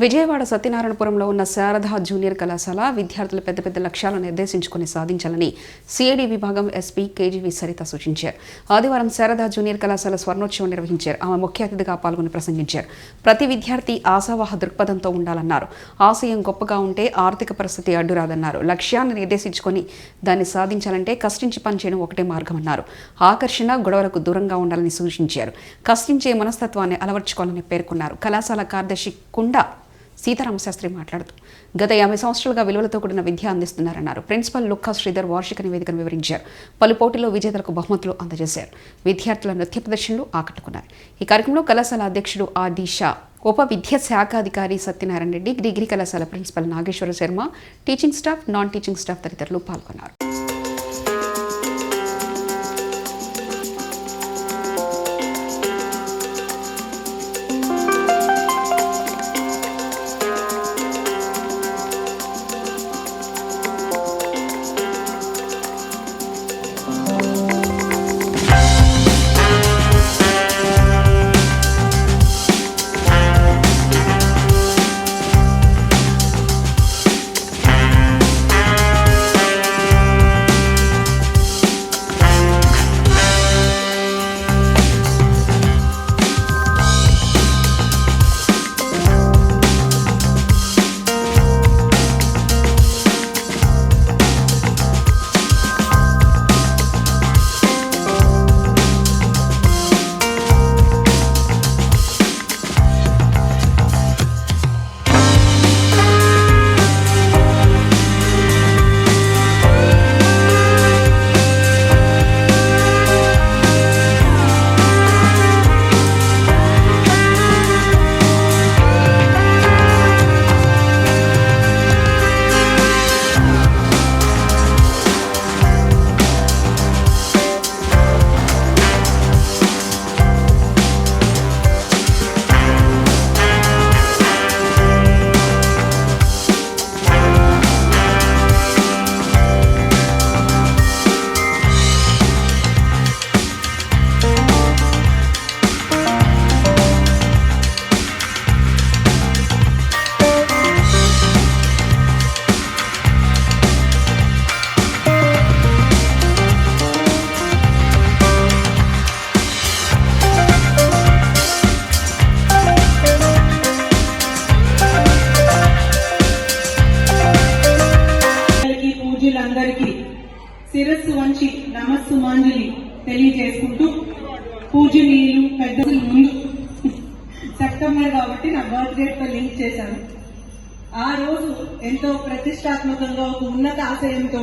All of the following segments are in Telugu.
విజయవాడ సత్యనారాయణపురంలో ఉన్న శారదా జూనియర్ కళాశాల విద్యార్థులు పెద్ద పెద్ద లక్ష్యాలను నిర్దేశించుకుని సాధించాలని సిఐడి విభాగం ఎస్పీ కేజీవి సరిత సూచించారు. ఆదివారం శారదా జూనియర్ కళాశాల స్వర్ణోత్సవం నిర్వహించారు. ఆమె ముఖ్య అతిథిగా పాల్గొని ప్రసంగించారు. ప్రతి విద్యార్థి ఆశావాహ దృక్పథంతో ఉండాలన్నారు. ఆశయం గొప్పగా ఉంటే ఆర్థిక పరిస్థితి అడ్డురాదన్నారు. లక్ష్యాన్ని నిర్దేశించుకొని దాన్ని సాధించాలంటే కష్టించి పనిచేయడం ఒకటే మార్గమన్నారు. ఆకర్షణ, గొడవలకు దూరంగా ఉండాలని సూచించారు. కష్టించే మనస్తత్వాన్ని అలవర్చుకోవాలని పేర్కొన్నారు. కళాశాల కార్యదర్శి కుండా సీతారామశాస్త్రి మాట్లాడుతూ గత 50 సంవత్సరాలుగా విలువలతో కూడిన విద్య అందిస్తున్నారన్నారు. ప్రిన్సిపల్ లుక్కా శ్రీధర్ వార్షిక నివేదికను వివరించారు. పలు పోటీల్లో విజేతలకు బహుమతులు అందజేశారు. విద్యార్థుల నృత్య ప్రదర్శనలు ఆకట్టుకున్నారు. ఈ కార్యక్రమంలో కళాశాల అధ్యక్షుడు ఆదిషా, ఉప విద్యా శాఖాధికారి సత్యనారాయణ రెడ్డి, డిగ్రీ కళాశాల principal Nageswara Sharma, teaching staff, non teaching staff తదితరులు పాల్గొన్నారు. శిరస్సు వంచి నమస్సుమాంజలి తెలియజేసుకుంటూ పూజనీయులు పెద్దలు ముందు సెప్టెంబర్ కాబట్టి నా బర్త్డేతో లింక్ చేశాను. ఆ రోజు ఎంతో ప్రతిష్టాత్మకంగా ఒక ఉన్నత ఆశయంతో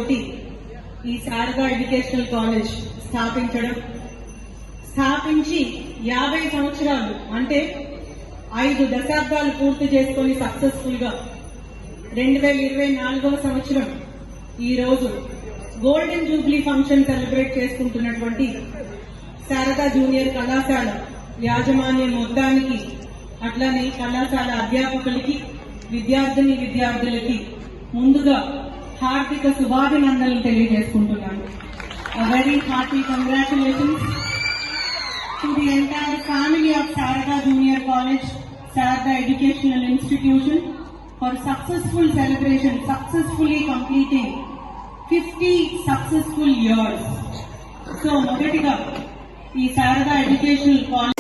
ఈ శారదా ఎడ్యుకేషనల్ కాలేజ్ స్థాపించి 50 సంవత్సరాలు అంటే 5 దశాబ్దాలు పూర్తి చేసుకుని సక్సెస్ఫుల్ గా 2024వ సంవత్సరం ఈ రోజు గోల్డెన్ జూబ్లీ ఫంక్షన్ సెలబ్రేట్ చేసుకుంటున్నటువంటి శారదా జూనియర్ కళాశాల యాజమాన్యం మొత్తానికి, అట్లానే కళాశాల అధ్యాపకులకి, విద్యార్థులకి ముందుగా హార్దిక శుభాభినందనలు తెలియజేసుకుంటున్నాను. Very hearty congratulations to the entire family of Sharada junior college, Sharada educational institution for successful celebration, successfully completing 50 successful years. So మొదటిగా ఈ శారదా ఎడ్యుకేషనల్ కాలేజ్